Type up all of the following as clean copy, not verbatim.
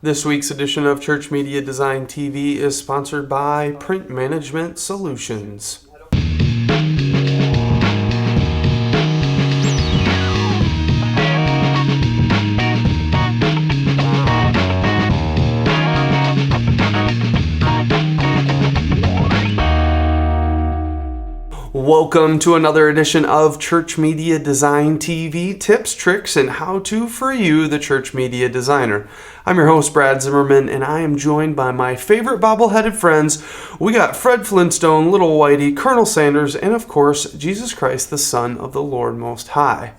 This week's edition of Church Media Design TV is sponsored by Print Management Solutions. Welcome to another edition of Church Media Design TV, tips, tricks, and how-to for you, the church media designer. I'm your host, Brad Zimmerman, and I am joined by my favorite bobbleheaded friends. We got Fred Flintstone, Little Whitey, Colonel Sanders, and of course, Jesus Christ, the Son of the Lord Most High.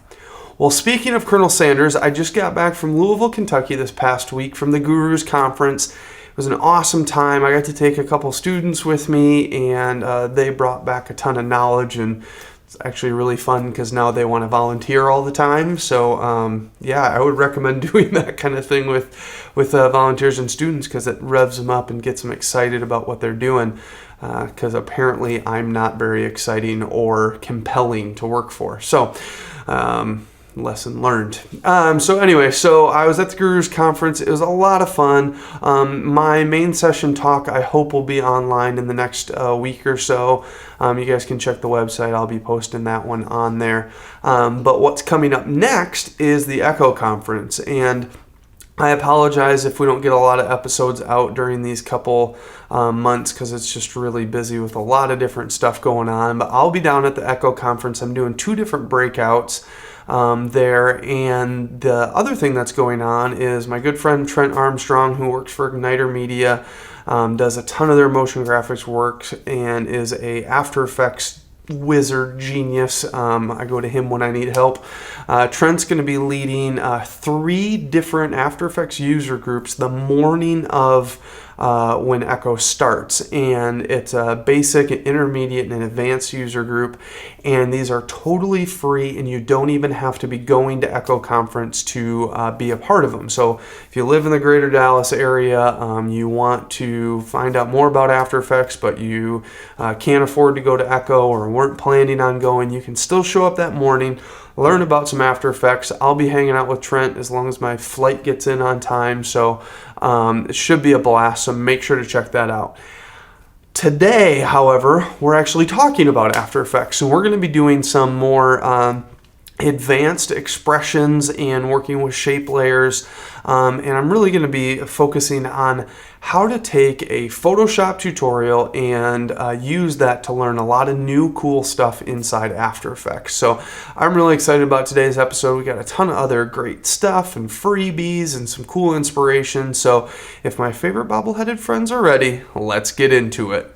Well, speaking of Colonel Sanders, I just got back from Louisville, Kentucky this past week from the Gurus Conference. It was an awesome time. I got to take a couple students with me, and they brought back a ton of knowledge, and it's actually really fun because now they want to volunteer all the time. So, I would recommend doing that kind of thing with volunteers and students because it revs them up and gets them excited about what they're doing. Because apparently I'm not very exciting or compelling to work for. So, lesson learned. So I was at the Gurus Conference. It was a lot of fun. My main session talk, I hope, will be online in the next week or so. You guys can check the website. I'll be posting that one on there. But what's coming up next is the Echo Conference. And I apologize if we don't get a lot of episodes out during these couple months because it's just really busy with a lot of different stuff going on. But I'll be down at the Echo Conference. I'm doing 2 different breakouts there. And the other thing that's going on is my good friend Trent Armstrong, who works for Igniter Media, does a ton of their motion graphics work and is a After Effects wizard genius. I go to him when I need help. Trent's going to be leading 3 different After Effects user groups the morning of when Echo starts, and it's a basic, an intermediate, and an advanced user group, and these are totally free, and you don't even have to be going to Echo Conference to be a part of them. So if you live in the greater Dallas area, you want to find out more about After Effects, but you can't afford to go to Echo or weren't planning on going, you can still show up that morning, learn about some After Effects. I'll be hanging out with Trent as long as my flight gets in on time, so it should be a blast, so make sure to check that out. Today, however, we're actually talking about After Effects, and we're going to be doing some more advanced expressions and working with shape layers, and I'm really going to be focusing on how to take a Photoshop tutorial and use that to learn a lot of new cool stuff inside After Effects. So I'm really excited about today's episode. We got a ton of other great stuff and freebies and some cool inspiration. So if my favorite bobbleheaded friends are ready, let's get into it.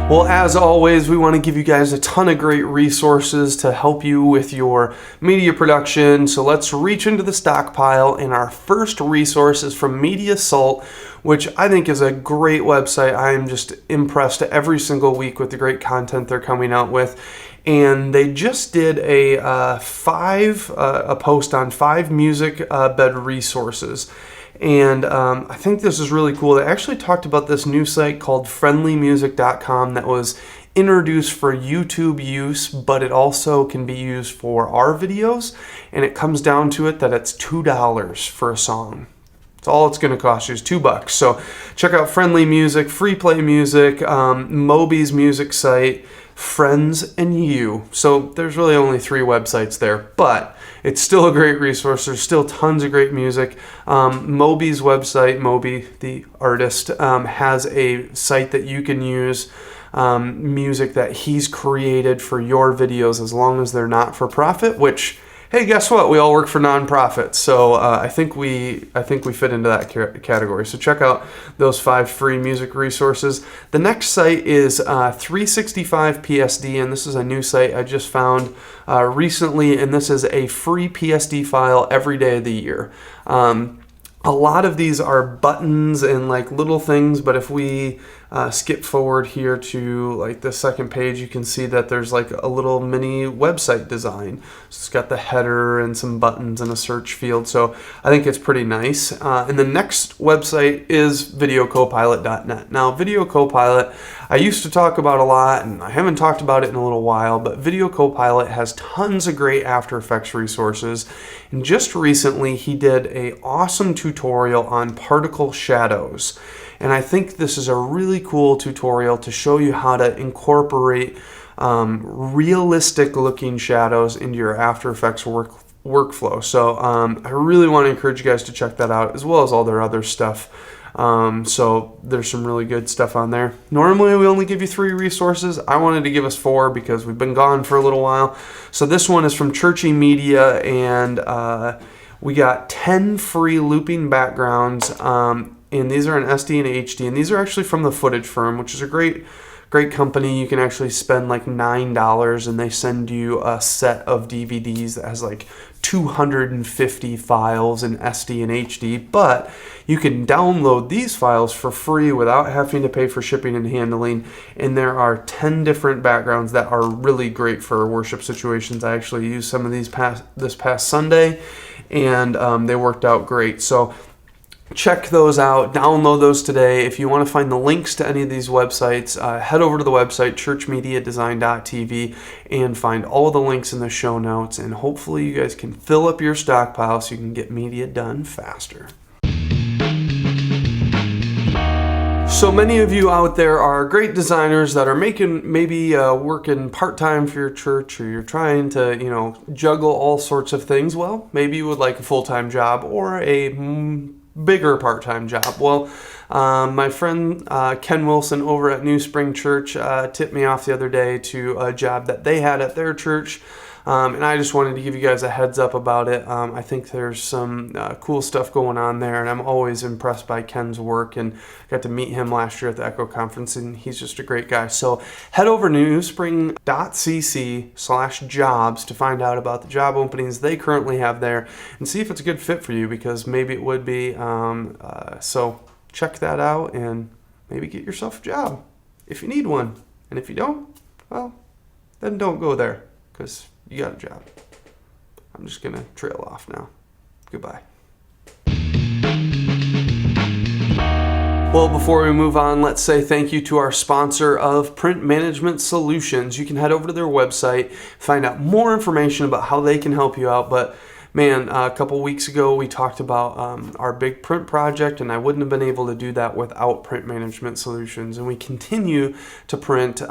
Well, as always, we want to give you guys a ton of great resources to help you with your media production. So let's reach into the stockpile, and our first resource is from MediaSalt, which I think is a great website. I am just impressed every single week with the great content they're coming out with. And they just did a post on 5 music bed resources. And I think this is really cool. They actually talked about this new site called friendlymusic.com that was introduced for YouTube use, but it also can be used for our videos. And it comes down to it that it's $2 for a song. It's all it's going to cost you is $2. So check out Friendly Music, Free Play Music, Moby's music site, Friends, and You. So there's really only 3 websites there, but it's still a great resource. There's still tons of great music. Moby's website, Moby, the artist, has a site that you can use music that he's created for your videos as long as they're not for profit, which, hey, guess what? We all work for nonprofits, so I think we fit into that category. So check out those 5 free music resources. The next site is 365 PSD, and this is a new site I just found recently, and this is a free PSD file every day of the year. A lot of these are buttons and like little things, but if we skip forward here to like the second page, you can see that there's like a little mini website design. So it's got the header and some buttons and a search field. So I think it's pretty nice. And the next website is videocopilot.net. Now, Video Copilot, I used to talk about a lot, and I haven't talked about it in a little while, but Video Copilot has tons of great After Effects resources. And just recently, he did an awesome tutorial on particle shadows. And I think this is a really cool tutorial to show you how to incorporate realistic looking shadows into your After Effects workflow. So I really want to encourage you guys to check that out, as well as all their other stuff. So there's some really good stuff on there. Normally we only give you 3 resources. I wanted to give us 4 because we've been gone for a little while. So this one is from Churchy and we got 10 free looping backgrounds. And these are in SD and HD, and these are actually from the Footage Firm, which is a great company. You can actually spend like $9 and they send you a set of DVDs that has like 250 files in SD and HD, but you can download these files for free without having to pay for shipping and handling. And there are 10 different backgrounds that are really great for worship situations. I actually used some of these this past Sunday, and they worked out great. So check those out, download those today. If you want to find the links to any of these websites, head over to the website ChurchMediaDesign.tv and find all the links in the show notes, and hopefully you guys can fill up your stockpile so you can get media done faster. So many of you out there are great designers that are working part-time for your church, or you're trying to, juggle all sorts of things. Well, maybe you would like a full-time job or a bigger part-time job. Well, my friend Ken Wilson over at New Spring Church tipped me off the other day to a job that they had at their church, and I just wanted to give you guys a heads up about it. I think there's some cool stuff going on there, and I'm always impressed by Ken's work, and I got to meet him last year at the Echo Conference, and he's just a great guy. So head over to newspring.cc/jobs to find out about the job openings they currently have there and see if it's a good fit for you, because maybe it would be. So check that out and maybe get yourself a job if you need one. And if you don't, well, then don't go there, because you got a job. I'm just going to trail off now. Goodbye. Well, before we move on, let's say thank you to our sponsor of Print Management Solutions. You can head over to their website, find out more information about how they can help you out. But man, a couple weeks ago we talked about our big print project, and I wouldn't have been able to do that without Print Management Solutions. And we continue to print,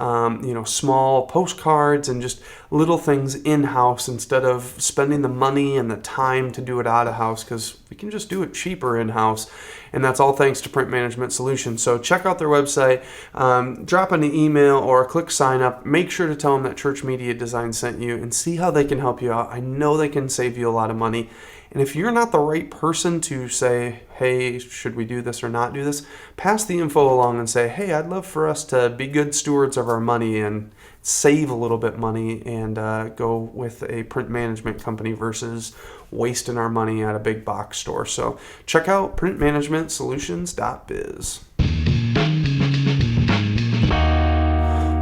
small postcards and just little things in-house instead of spending the money and the time to do it out of house, because we can just do it cheaper in-house. And that's all thanks to Print Management Solutions. So check out their website, drop an email or click sign up. Make sure to tell them that Church Media Design sent you and see how they can help you out. I know they can save you a lot of money. And if you're not the right person to say, hey, should we do this or not do this, pass the info along and say, hey, I'd love for us to be good stewards of our money and save a little bit money and go with a print management company versus wasting our money at a big box store. So check out printmanagementsolutions.biz.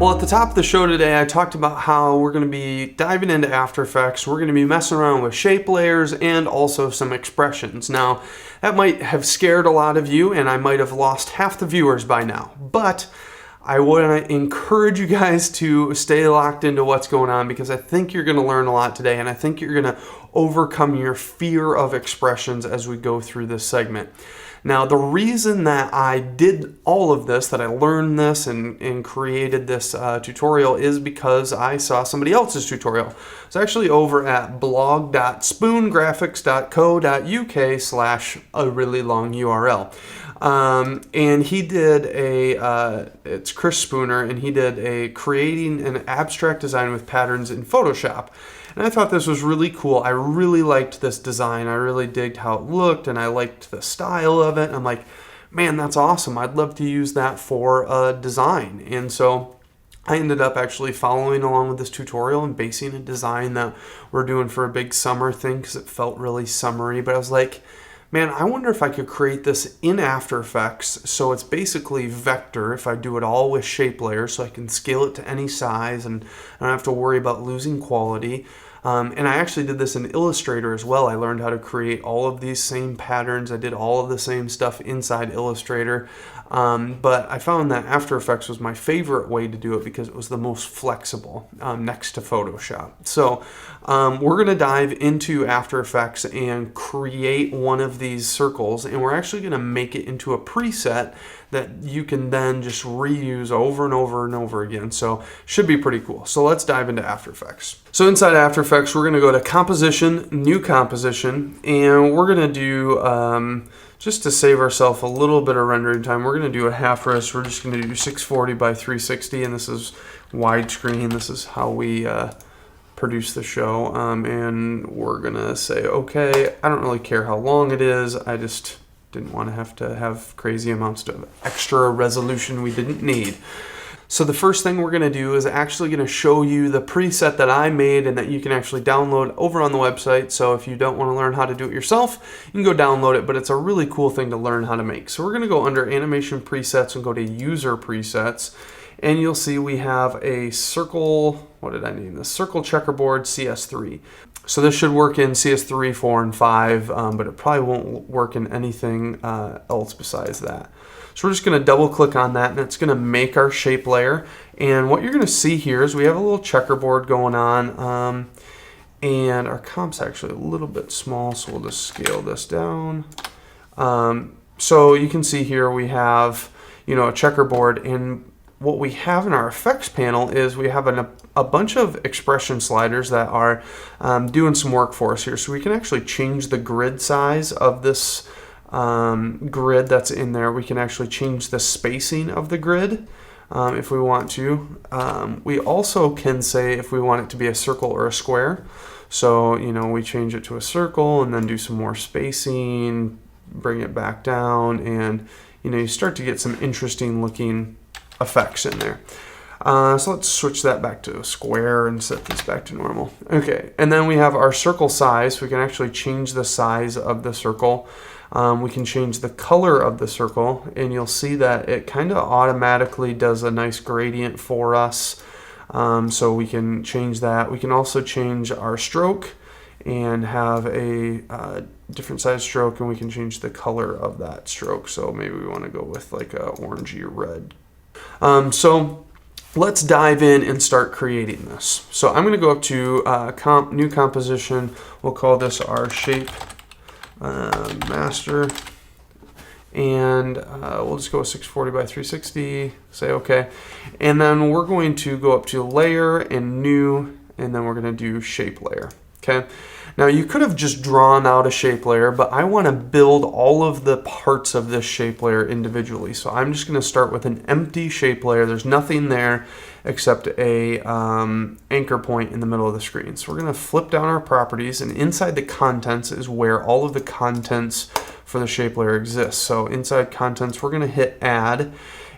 Well, at the top of the show today, I talked about how we're going to be diving into After Effects. We're going to be messing around with shape layers and also some expressions. Now, that might have scared a lot of you, and I might have lost half the viewers by now. But I want to encourage you guys to stay locked into what's going on, because I think you're going to learn a lot today, and I think you're going to overcome your fear of expressions as we go through this segment. Now, the reason that I did all of this, that I learned this and created this tutorial, is because I saw somebody else's tutorial. It's actually over at blog.spoongraphics.co.uk/a really long URL. And he did it's Chris Spooner, and he did a creating an abstract design with patterns in Photoshop. And I thought this was really cool. I really liked this design. I really digged how it looked, and I liked the style of it. And I'm like, man, that's awesome. I'd love to use that for a design. And so I ended up actually following along with this tutorial and basing a design that we're doing for a big summer thing, because it felt really summery. But I was like, man, I wonder if I could create this in After Effects. So it's basically vector if I do it all with shape layers, so I can scale it to any size and I don't have to worry about losing quality. And I actually did this in Illustrator as well. I learned how to create all of these same patterns. I did all of the same stuff inside Illustrator. But I found that After Effects was my favorite way to do it because it was the most flexible next to Photoshop. So we're going to dive into After Effects and create one of these circles, and we're actually going to make it into a preset that you can then just reuse over and over and over again. So should be pretty cool. So let's dive into After Effects. So inside After Effects, we're going to go to Composition, New Composition, and we're going to do, just to save ourselves a little bit of rendering time, we're going to do a half res. We're just going to do 640 by 360, and this is widescreen. This is how we produce the show. And we're going to say, okay, I don't really care how long it is. I just didn't want to have crazy amounts of extra resolution we didn't need. So the first thing we're going to do is actually going to show you the preset that I made and that you can actually download over on the website. So if you don't want to learn how to do it yourself, you can go download it, but it's a really cool thing to learn how to make. So we're going to go under Animation Presets and go to User Presets, and you'll see we have a circle, what did I name this? Circle Checkerboard CS3. So this should work in CS3, 4, and 5, but it probably won't work in anything else besides that. So we're just going to double click on that, and it's going to make our shape layer. And what you're going to see here is we have a little checkerboard going on, and our comp's actually a little bit small, so we'll just scale this down. So you can see here we have, a checkerboard, and what we have in our effects panel is we have a bunch of expression sliders that are doing some work for us here. So we can actually change the grid size of this grid that's in there. We can actually change the spacing of the grid if we want to. We also can say if we want it to be a circle or a square. So, we change it to a circle and then do some more spacing, bring it back down, and, you start to get some interesting looking effects in there. So let's switch that back to a square and set this back to normal. Okay, and then we have our circle size. We can actually change the size of the circle. We can change the color of the circle, and you'll see that it kind of automatically does a nice gradient for us. So we can change that. We can also change our stroke and have a different size stroke, and we can change the color of that stroke. So maybe we want to go with like a orangey red. So let's dive in and start creating this. So I'm going to go up to New Composition. We'll call this our Shape Master, and we'll just go with 640 by 360, say okay, and then we're going to go up to Layer and New, and then we're going to do Shape Layer. Okay, now you could have just drawn out a shape layer, but I want to build all of the parts of this shape layer individually. So I'm just going to start with an empty shape layer. There's nothing there except a anchor point in the middle of the screen. So we're going to flip down our properties, and inside the contents is where all of the contents for the shape layer exists. So inside contents, we're going to hit Add,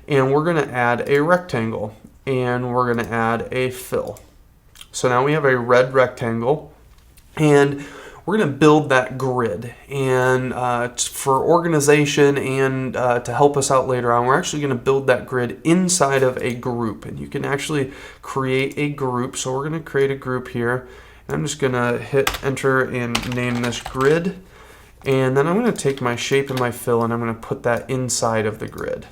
and we're going to add a rectangle, and we're going to add a fill. So now we have a red rectangle, and we're going to build that grid. And for organization and to help us out later on, we're actually going to build that grid inside of a group. And you can actually create a group. So we're going to create a group here. And I'm just going to hit enter and name this grid. And then I'm going to take my shape and my fill, and I'm going to put that inside of the grid.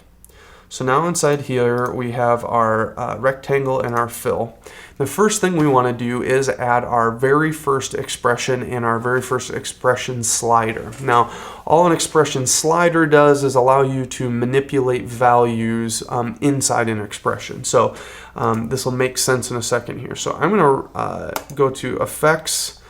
So now inside here we have our rectangle and our fill. The first thing we want to do is add our very first expression and our very first expression slider. Now, all an expression slider does is allow you to manipulate values inside an expression. So this will make sense in a second here. So I'm going to go to Effects,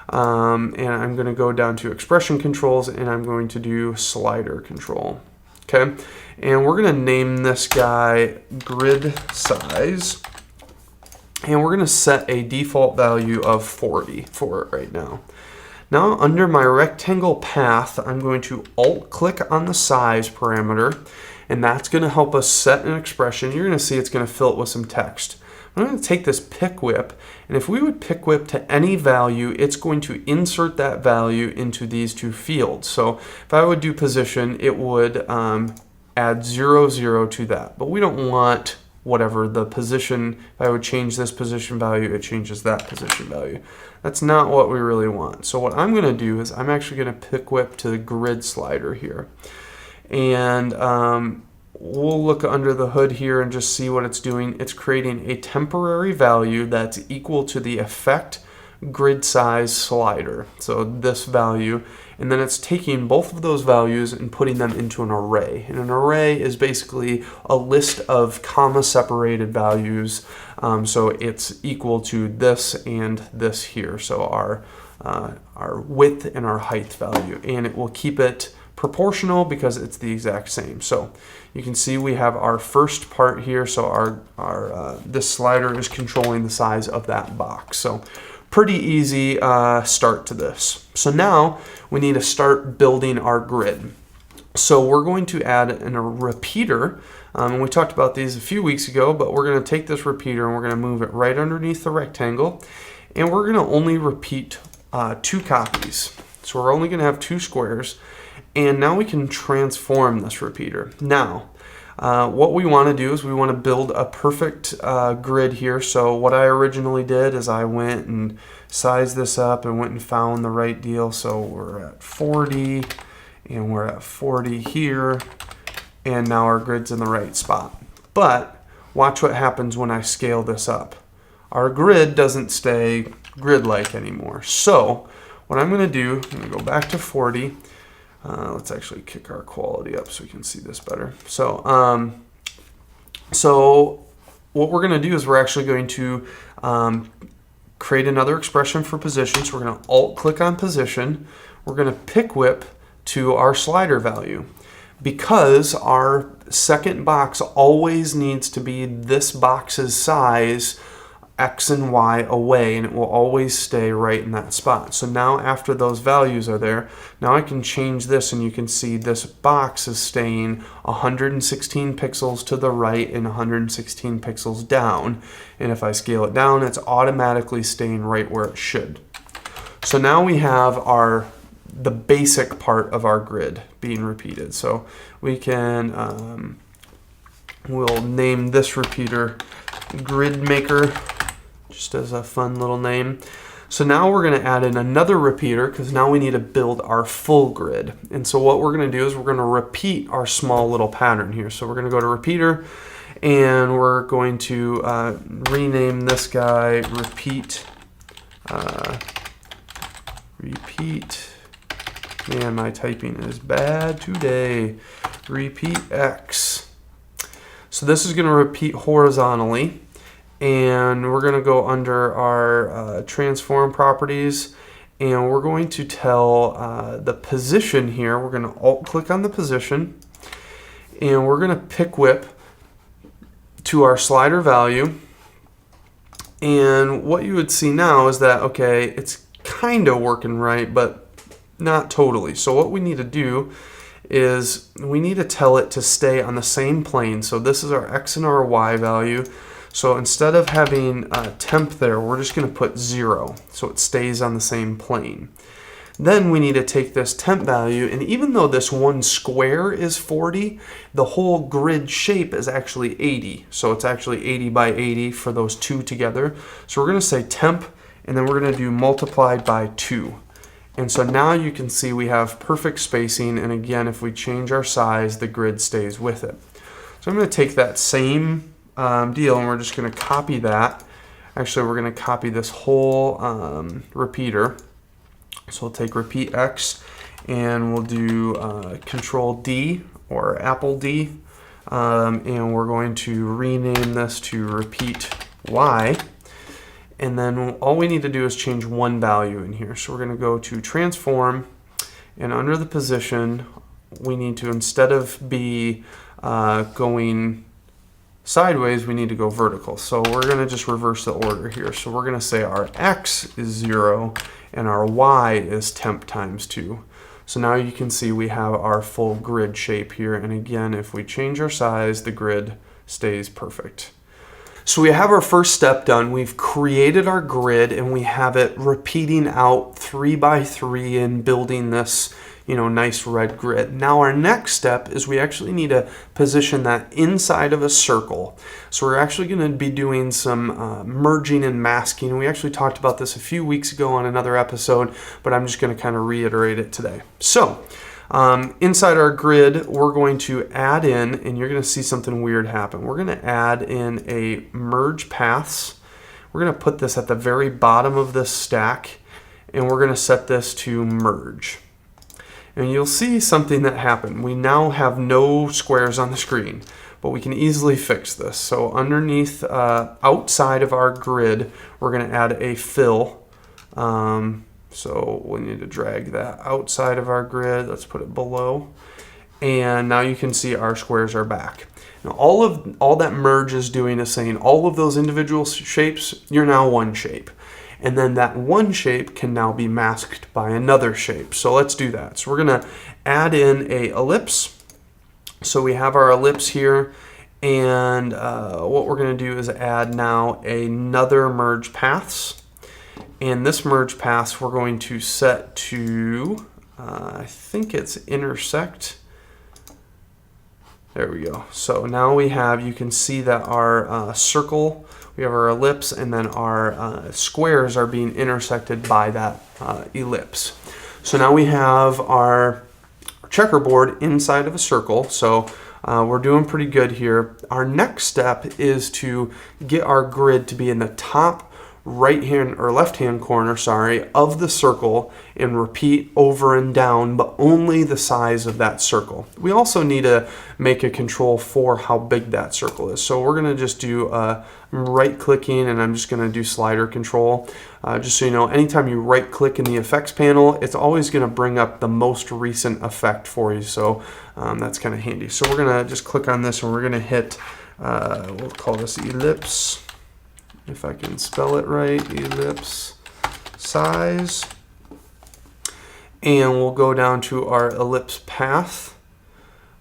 and I'm going to go down to Expression Controls, and I'm going to do Slider Control. Okay, and we're going to name this guy Grid Size, and we're going to set a default value of 40 for it right now. Now under my rectangle path, I'm going to alt-click on the size parameter, and that's going to help us set an expression. You're going to see it's going to fill it with some text. I'm going to take this pick whip, and if we would pick whip to any value, it's going to insert that value into these two fields. So if I would do position, it would add 0, 0 to that. But we don't want whatever the position. If I would change this position value, it changes that position value. That's not what we really want. So what I'm going to do is I'm actually going to pick whip to the grid slider here. And we'll look under the hood here and just see what it's doing. It's creating a temporary value that's equal to the effect grid size slider. So this value, and then it's taking both of those values and putting them into an array. And an array is basically a list of comma separated values. So it's equal to this and this here. So our width and our height value, and it will keep it proportional because it's the exact same. So you can see we have our first part here. So our this slider is controlling the size of that box. So pretty easy start to this. So now we need to start building our grid. So we're going to add a repeater. And we talked about these a few weeks ago, but we're going to take this repeater and we're going to move it right underneath the rectangle. And we're going to only repeat 2 copies. So we're only going to have 2 squares. And now we can transform this repeater. Now, what we want to do is we want to build a perfect grid here. So what I originally did is I went and sized this up and went and found the right deal. So we're at 40 and we're at 40 here, and now our grid's in the right spot. But watch what happens when I scale this up. Our grid doesn't stay grid-like anymore. So what I'm going to do, I'm going to go back to 40. Let's actually kick our quality up so we can see this better. So, so what we're going to do is we're actually going to create another expression for position. So we're going to alt-click on position. We're going to pick whip to our slider value. Because our second box always needs to be this box's size X and Y away, and it will always stay right in that spot. So now after those values are there, now I can change this, and you can see this box is staying 116 pixels to the right and 116 pixels down. And if I scale it down, it's automatically staying right where it should. So now we have the basic part of our grid being repeated. So we can, we'll name this repeater Grid Maker, just as a fun little name. So now we're going to add in another repeater because now we need to build our full grid. And so what we're going to do is we're going to repeat our small little pattern here. So we're going to go to repeater, and we're going to rename this guy repeat. Repeat. Man, my typing is bad today. Repeat X. So this is going to repeat horizontally, and we're going to go under our transform properties, and we're going to tell the position here. We're going to alt-click on the position, and we're going to pick whip to our slider value. And what you would see now is that, okay, it's kind of working right, but not totally. So what we need to do is we need to tell it to stay on the same plane. So this is our X and our Y value. So instead of having temp there, we're just going to put 0 so it stays on the same plane. Then we need to take this temp value, and even though this one square is 40, the whole grid shape is actually 80. So it's actually 80 by 80 for those two together. So we're going to say temp, and then we're going to do multiplied by 2. And so now you can see we have perfect spacing, and again, if we change our size, the grid stays with it. So I'm going to take that same deal, and we're just going to copy that. Actually, we're going to copy this whole repeater. So we'll take repeat X, and we'll do Control D or Apple D, and we're going to rename this to repeat Y. And then all we need to do is change one value in here. So we're going to go to transform, and under the position, we need to, instead of be going sideways, we need to go vertical. So we're going to just reverse the order here. So we're going to say our X is 0 and our Y is temp times 2. So now you can see we have our full grid shape here. And again, if we change our size, the grid stays perfect. So we have our first step done. We've created our grid and we have it repeating out 3 by 3 and building this, nice red grid. Now our next step is we actually need to position that inside of a circle. So we're actually going to be doing some merging and masking. We actually talked about this a few weeks ago on another episode, but I'm just going to kind of reiterate it today. So inside our grid, we're going to add in, and you're going to see something weird happen. We're going to add in a merge paths. We're going to put this at the very bottom of this stack, and we're going to set this to merge. And you'll see something that happened. We now have no squares on the screen, but we can easily fix this. So underneath, outside of our grid, we're going to add a fill. So we need to drag that outside of our grid. Let's put it below. And now you can see our squares are back. Now all that merge is doing is saying all of those individual shapes, you're now one shape. And then that one shape can now be masked by another shape. So let's do that. So we're going to add in a ellipse. So we have our ellipse here. And what we're going to do is add now another merge paths. And this merge paths we're going to set to, I think it's intersect. There we go. So now we have, you can see that our circle, we have our ellipse, and then our squares are being intersected by that ellipse. So now we have our checkerboard inside of a circle. So we're doing pretty good here. Our next step is to get our grid to be in the top right hand or left hand corner, of the circle, and repeat over and down, but only the size of that circle. We also need to make a control for how big that circle is. So we're going to just do right clicking, and I'm just going to do slider control. Just so you know, anytime you right click in the effects panel, it's always going to bring up the most recent effect for you. So that's kind of handy. So we're going to just click on this and we're going to hit, we'll call this ellipse. If I can spell it right, ellipse size. And we'll go down to our ellipse path.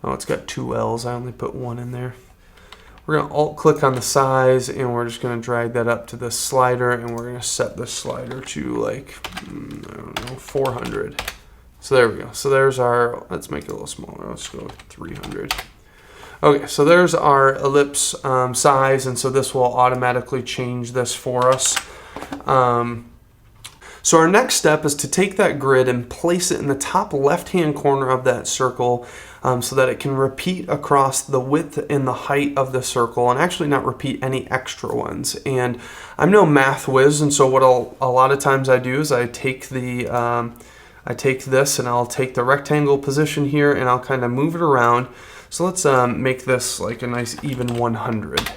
Oh, it's got 2 L's. I only put 1 in there. We're going to alt click on the size, and we're just going to drag that up to the slider, and we're going to set the slider to like, I don't know, 400. So there we go. So there's our, let's make it a little smaller. Let's go with 300. Okay, so there's our ellipse size, and so this will automatically change this for us. So our next step is to take that grid and place it in the top left-hand corner of that circle so that it can repeat across the width and the height of the circle and actually not repeat any extra ones. And I'm no math whiz, and so what a lot of times I do is I take this and I'll take the rectangle position here and I'll kind of move it around. So let's make this like a nice even 100.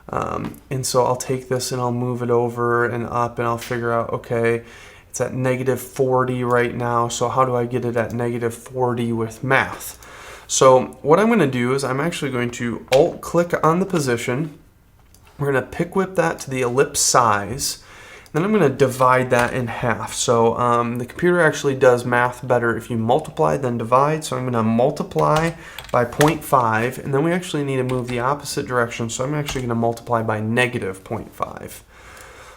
And so I'll take this and I'll move it over and up, and I'll figure out, okay, it's at -40 right now. So how do I get it at -40 with math? So what I'm going to do is I'm actually going to alt click on the position. We're going to pick whip that to the ellipse size. Then I'm going to divide that in half. So the computer actually does math better if you multiply than divide. So I'm going to multiply by 0.5, and then we actually need to move the opposite direction. So I'm actually going to multiply by -0.5.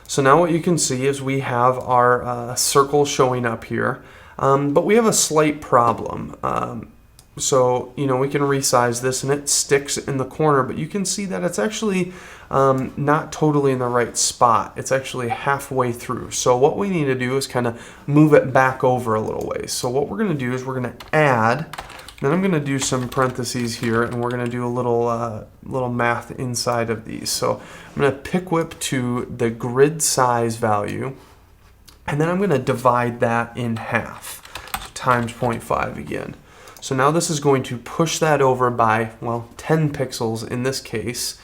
So now what you can see is we have our circle showing up here, but we have a slight problem. So, we can resize this and it sticks in the corner, but you can see that it's actually not totally in the right spot. It's actually halfway through. So what we need to do is kind of move it back over a little ways. So what we're going to do is we're going to add, then I'm going to do some parentheses here, and we're going to do a little math inside of these. So I'm going to pick whip to the grid size value, and then I'm going to divide that in half, so times 0.5 again. So now this is going to push that over by, 10 pixels in this case.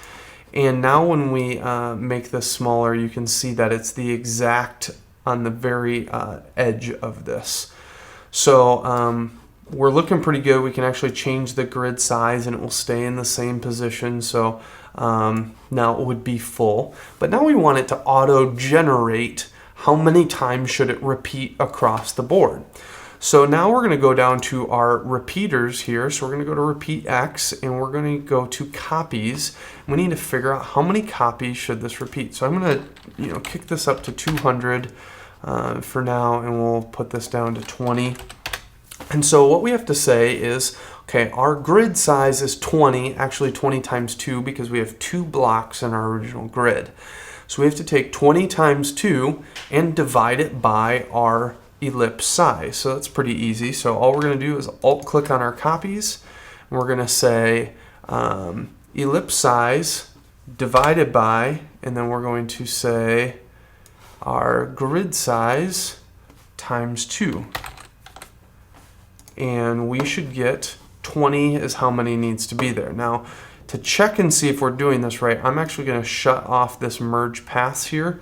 And now when we make this smaller, you can see that it's the exact on the very edge of this. So we're looking pretty good. We can actually change the grid size and it will stay in the same position. So now it would be full. But now we want it to auto-generate how many times should it repeat across the board. So now we're going to go down to our repeaters here. So we're going to go to repeat X, and we're going to go to copies. We need to figure out how many copies should this repeat. So I'm going to kick this up to 200 for now, and we'll put this down to 20. And so what we have to say is, okay, our grid size is 20, actually 20 times 2, because we have 2 blocks in our original grid. So we have to take 20 times 2 and divide it by our ellipse size. So that's pretty easy. So all we're going to do is alt-click on our copies, and we're going to say ellipse size divided by, and then we're going to say our grid size times 2. And we should get 20 is how many needs to be there. Now, to check and see if we're doing this right, I'm actually going to shut off this merge paths here,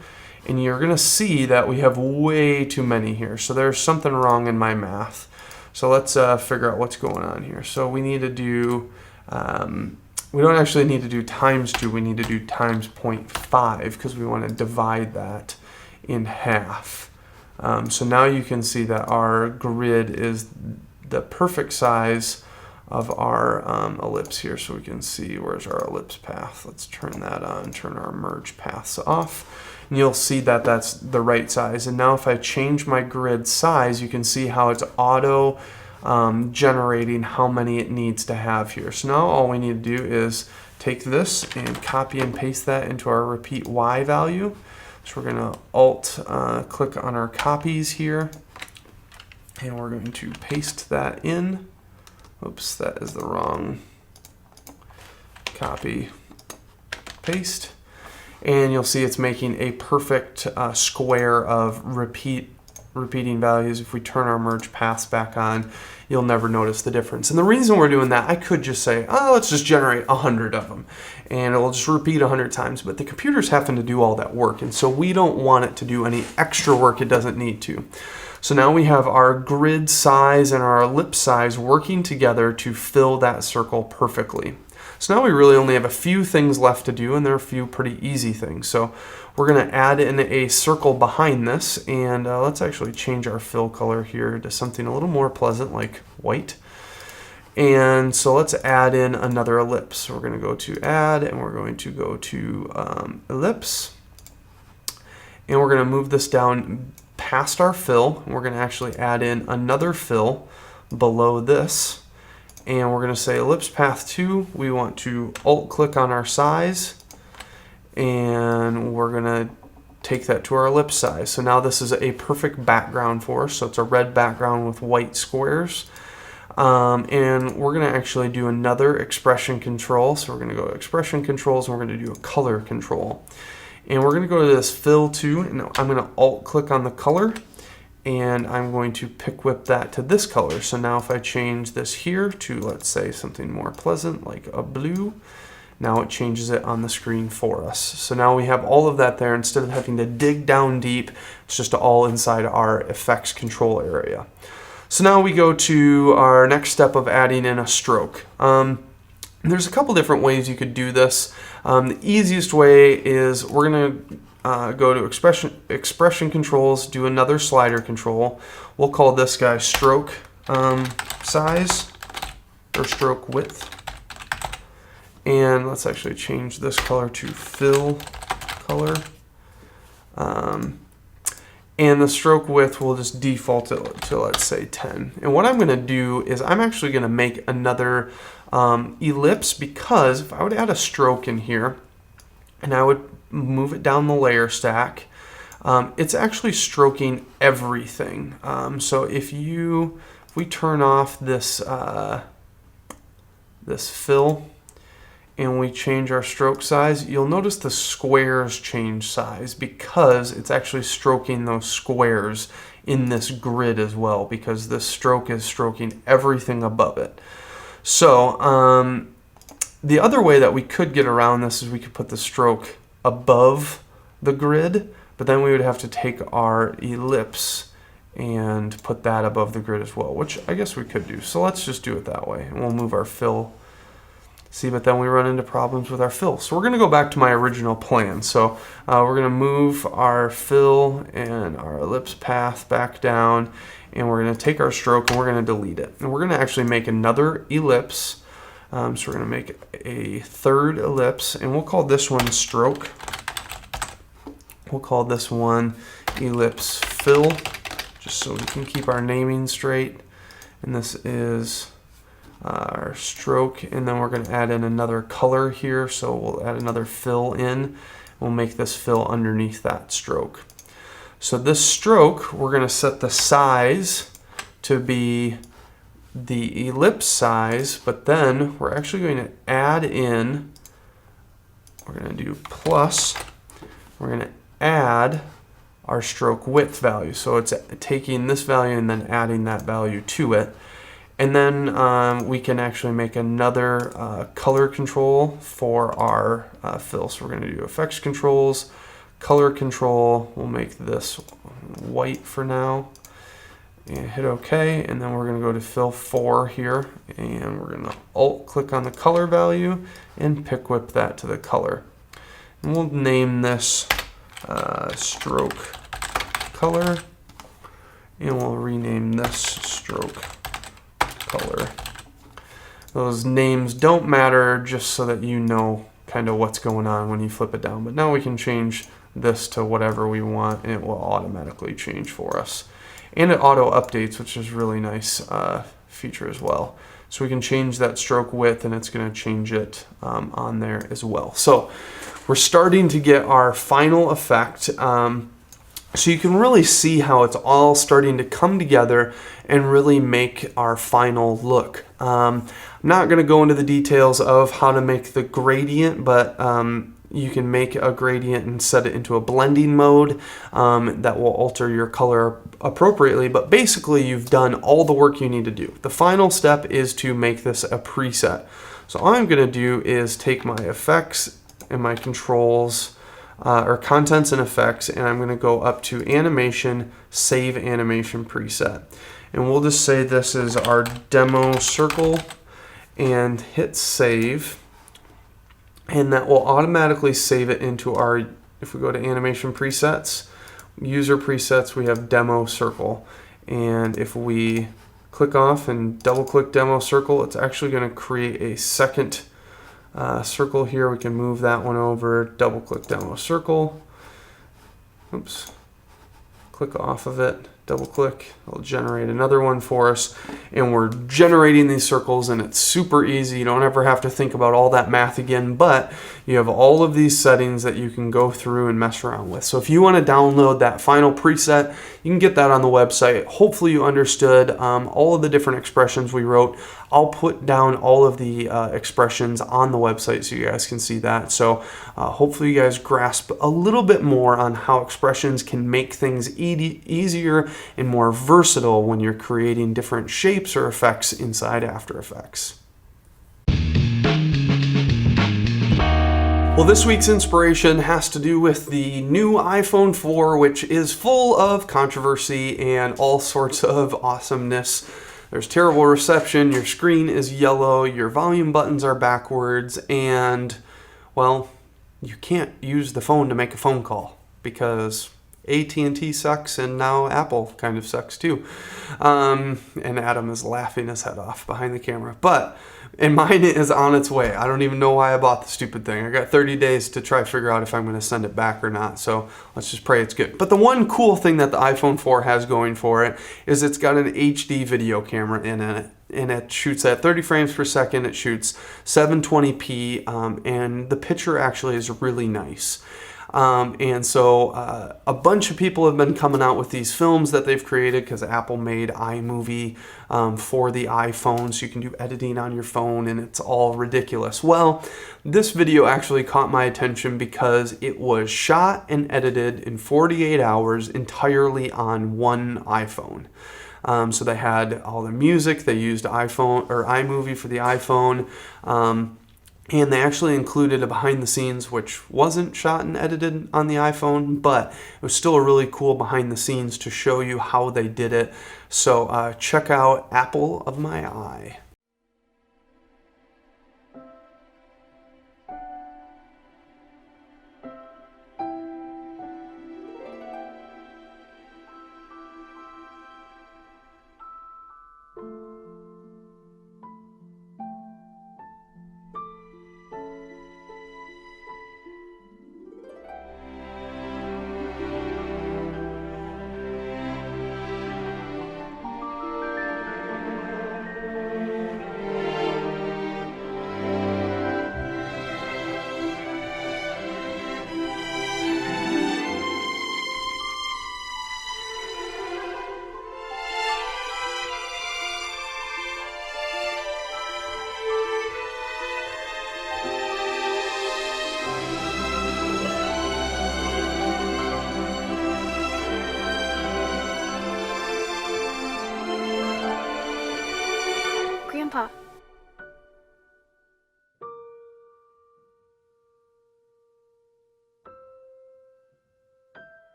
and you're going to see that we have way too many here. So there's something wrong in my math. So let's figure out what's going on here. So we need to do, we don't actually need to do times 2, we need to do times 0.5 because we want to divide that in half. So now you can see that our grid is the perfect size of our ellipse here, so we can see where's our ellipse path. Let's turn that on, turn our merge paths off, and you'll see that that's the right size. And now if I change my grid size, you can see how it's auto generating how many it needs to have here. So now all we need to do is take this and copy and paste that into our repeat Y value. So we're going to alt click on our copies here, and we're going to paste that in. Oops, that is the wrong copy, paste. And you'll see it's making a perfect square of repeating values. If we turn our merge paths back on, you'll never notice the difference. And the reason we're doing that, I could just say, oh, let's just generate 100 of them, and it'll just repeat 100 times. But the computer's having to do all that work, and so we don't want it to do any extra work it doesn't need to. So now we have our grid size and our ellipse size working together to fill that circle perfectly. So now we really only have a few things left to do, and they're a few pretty easy things. So we're going to add in a circle behind this, and let's actually change our fill color here to something a little more pleasant like white. And so let's add in another ellipse. So we're going to go to add, and we're going to go to ellipse, and we're going to move this down past our fill. We're going to actually add in another fill below this, and we're going to say ellipse path 2. We want to alt click on our size, and we're going to take that to our ellipse size. So now this is a perfect background for us. So it's a red background with white squares. And we're going to actually do another expression control. So we're going to go to expression controls, and we're going to do a color control. And we're going to go to this fill 2, and I'm going to alt click on the color, and I'm going to pick whip that to this color. So now if I change this here to, let's say, something more pleasant like a blue, now it changes it on the screen for us. So now we have all of that there. Instead of having to dig down deep, it's just all inside our effects control area. So now we go to our next step of adding in a stroke. There's a couple different ways you could do this. The easiest way is we're going to go to expression controls, do another slider control. We'll call this guy stroke size or stroke width. And let's actually change this color to fill color. And the stroke width will just default it to, let's say, 10. And what I'm going to do is I'm actually going to make another ellipse, because if I would add a stroke in here and I would move it down the layer stack, it's actually stroking everything. So if we turn off this this fill and we change our stroke size, you'll notice the squares change size because it's actually stroking those squares in this grid as well, because this stroke is stroking everything above it. So the other way that we could get around this is we could put the stroke above the grid, but then we would have to take our ellipse and put that above the grid as well, which I guess we could do. So let's just do it that way, and we'll move our fill. See, but then we run into problems with our fill. So we're going to go back to my original plan. So we're going to move our fill and our ellipse path back down, and we're going to take our stroke and we're going to delete it. And we're going to actually make another ellipse. So we're going to make a third ellipse, and we'll call this one stroke. We'll call this one ellipse fill, just so we can keep our naming straight. And this is our stroke, and then we're going to add in another color here, so we'll add another fill in. We'll make this fill underneath that stroke. So this stroke, we're going to set the size to be the ellipse size, but then we're actually going to add in, we're going to do plus, we're going to add our stroke width value. So it's taking this value and then adding that value to it. And then we can actually make another color control for our fill. So we're going to do effects controls, color control. We'll make this white for now. And hit OK, and then we're going to go to fill 4 here, and we're going to alt click on the color value and pick whip that to the color. And we'll name this stroke color, and we'll rename this stroke color. Those names don't matter, just so that you know kind of what's going on when you flip it down. But now we can change this to whatever we want, and it will automatically change for us. And it auto updates, which is really nice feature as well. So we can change that stroke width, and it's going to change it on there as well. So we're starting to get our final effect. So you can really see how it's all starting to come together and really make our final look. I'm not going to go into the details of how to make the gradient, but you can make a gradient and set it into a blending mode that will alter your color appropriately. But basically, you've done all the work you need to do. The final step is to make this a preset. So all I'm going to do is take my effects and my controls, or contents and effects, and I'm going to go up to animation, save animation preset. And we'll just say this is our demo circle and hit save. And that will automatically save it into our, if we go to animation presets, user presets, we have demo circle. And if we click off and double click demo circle, it's actually going to create a second circle here. We can move that one over, double click demo circle. Oops. Click off of it, double click, it'll generate another one for us. And we're generating these circles, and it's super easy. You don't ever have to think about all that math again, but you have all of these settings that you can go through and mess around with. So if you want to download that final preset, you can get that on the website. Hopefully you understood all of the different expressions we wrote. I'll put down all of the expressions on the website so you guys can see that. So hopefully you guys grasp a little bit more on how expressions can make things easier and more versatile when you're creating different shapes or effects inside After Effects. Well, this week's inspiration has to do with the new iPhone 4, which is full of controversy and all sorts of awesomeness. There's terrible reception, your screen is yellow, your volume buttons are backwards, and, well, you can't use the phone to make a phone call because AT&T sucks, and now Apple kind of sucks too. And Adam is laughing his head off behind the camera. And mine is on its way. I don't even know why I bought the stupid thing. I got 30 days to try to figure out if I'm going to send it back or not. So let's just pray it's good. But the one cool thing that the iPhone 4 has going for it is it's got an HD video camera in it. And it shoots at 30 frames per second. It shoots 720p. And the picture actually is really nice. And so a bunch of people have been coming out with these films that they've created because Apple made iMovie for the iPhone, so you can do editing on your phone, and it's all ridiculous. Well, this video actually caught my attention because it was shot and edited in 48 hours entirely on one iPhone. So they had all the music, they used iMovie for the iPhone, and they actually included a behind the scenes, which wasn't shot and edited on the iPhone, but it was still a really cool behind the scenes to show you how they did it. So check out Apple of My Eye.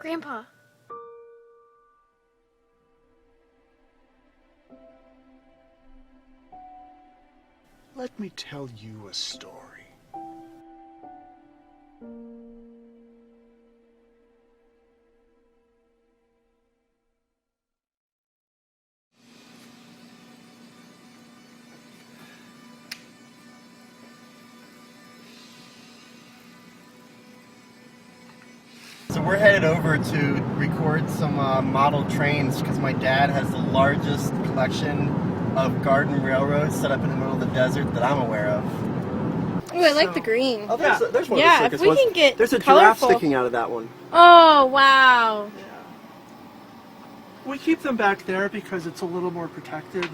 Grandpa. Let me tell you a story. So we're headed over to record some model trains because my dad has the largest collection of garden railroads set up in the middle of the desert that I'm aware of. Ooh, I like the green. Oh, there's one Yeah, of the circus if we ones. can get There's a colorful. giraffe sticking out of that one. Oh, wow. Yeah. We keep them back there because it's a little more protected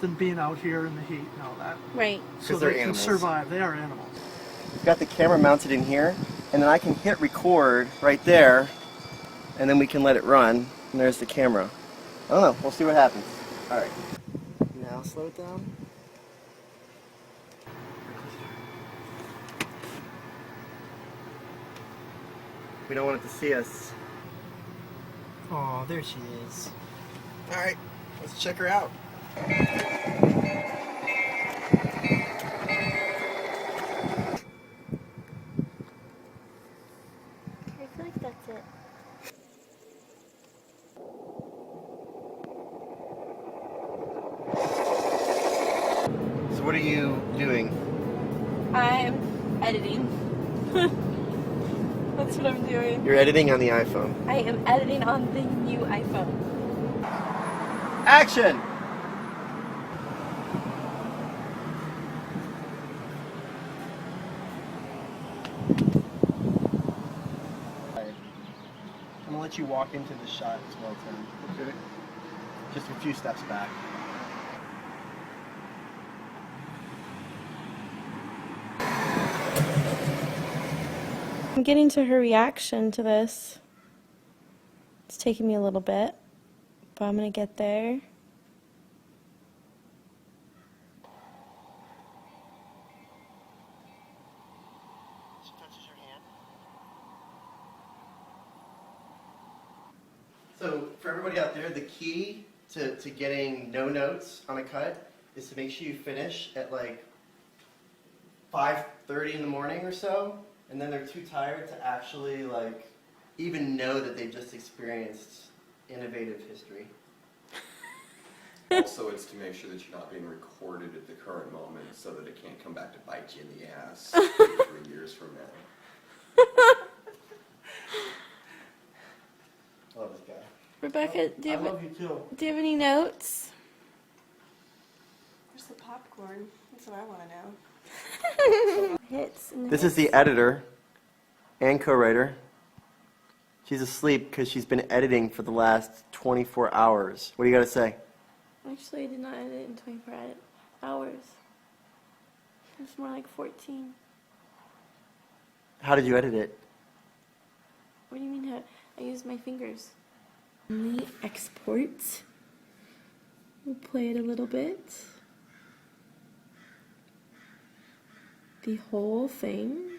than being out here in the heat and all that. Right. So 'Cause they're they can animals. survive. They are animals. We've got the camera mounted in here, and then I can hit record right there, and then we can let it run, and there's the camera. I don't know. We'll see what happens. All right. Now slow it down. We don't want it to see us. Oh, there she is. All right, let's check her out. I feel like that's it. So what are you doing? I'm editing. That's what I'm doing. You're editing on the iPhone. I am editing on the new iPhone. Action! I'm gonna let you walk into the shot as well, Tim. Okay. Just a few steps back. I'm getting to her reaction to this. It's taking me a little bit, but I'm gonna get there. She touches your hand. So for everybody out there, the key to getting no notes on a cut is to make sure you finish at like 5:30 in the morning or so, and then they're too tired to actually like even know that they just experienced innovative history. Also, it's to make sure that you're not being recorded at the current moment so that it can't come back to bite you in the ass 3 years from now. I love this guy. Rebecca, do you I love you too. have any notes? Where's the popcorn? That's what I want to know. Hits. And This is the editor and co-writer. She's asleep because she's been editing for the last 24 hours. What do you got to say? Actually, I did not edit in 24 hours. It's more like 14. How did you edit it? What do you mean? I used my fingers. Only export. We'll play it a little bit. The whole thing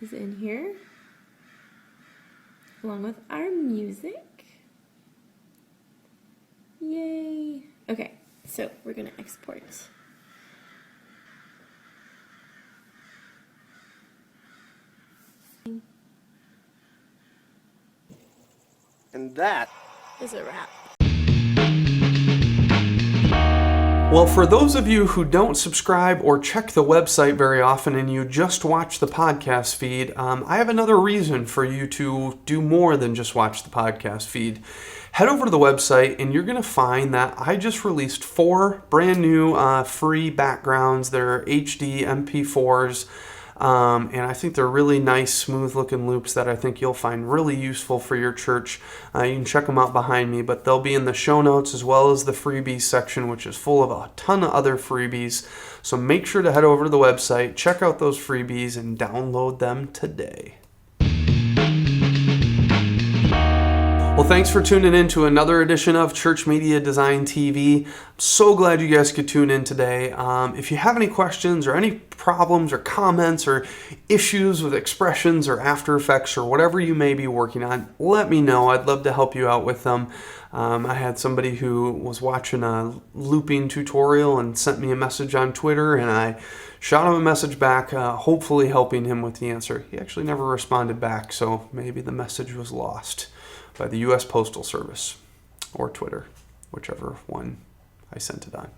is in here, along with our music. Yay! Okay, so we're gonna export. And that Is a wrap. Well, for those of you who don't subscribe or check the website very often and you just watch the podcast feed, I have another reason for you to do more than just watch the podcast feed. Head over to the website and you're going to find that I just released 4 brand new free backgrounds. They're HD MP4s. And I think they're really nice, smooth-looking loops that I think you'll find really useful for your church. You can check them out behind me, but they'll be in the show notes as well as the freebies section, which is full of a ton of other freebies. So make sure to head over to the website, check out those freebies, and download them today. Well, thanks for tuning in to another edition of Church Media Design TV. I'm so glad you guys could tune in today. If you have any questions or any problems or comments or issues with expressions or After Effects or whatever you may be working on, let me know. I'd love to help you out with them. I had somebody who was watching a looping tutorial and sent me a message on Twitter, and I shot him a message back, hopefully helping him with the answer. He actually never responded back, so maybe the message was lost by the U.S. Postal Service or Twitter, whichever one I sent it on.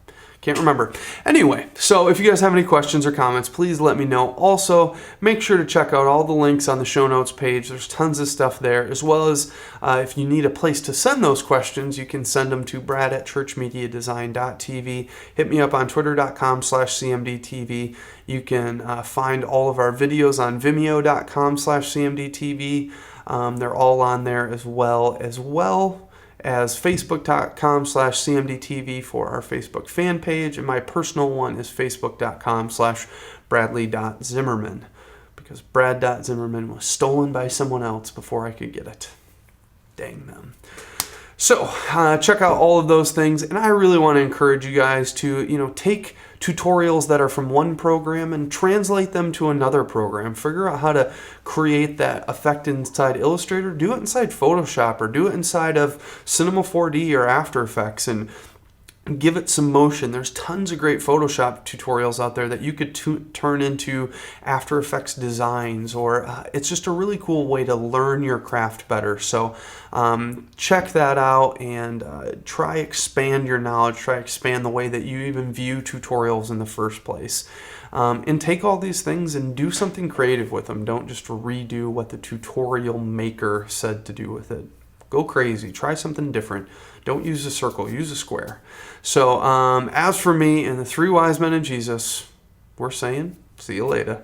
Can't remember. Anyway, so if you guys have any questions or comments, please let me know. Also, make sure to check out all the links on the show notes page. There's tons of stuff there, as well as if you need a place to send those questions, you can send them to brad@ChurchMediaDesign.tv. Hit me up on twitter.com/CMDTV. You can find all of our videos on vimeo.com/CMDTV. They're all on there as well as facebook.com/CMDTV for our Facebook fan page, and my personal one is facebook.com/Bradley.Zimmerman, because Brad.Zimmerman was stolen by someone else before I could get it. Dang them. So check out all of those things, and I really want to encourage you guys to, take tutorials that are from one program and translate them to another program. Figure out how to create that effect inside Illustrator. Do it inside Photoshop, or do it inside of Cinema 4D or After Effects, and give it some motion. There's tons of great Photoshop tutorials out there that you could turn into After Effects designs, or it's just a really cool way to learn your craft better. So check that out and try expand your knowledge, try expand the way that you even view tutorials in the first place. And take all these things and do something creative with them. Don't just redo what the tutorial maker said to do with it. Go crazy. Try something different. Don't use a circle. Use a square. So as for me and the three wise men and Jesus, we're saying, see you later.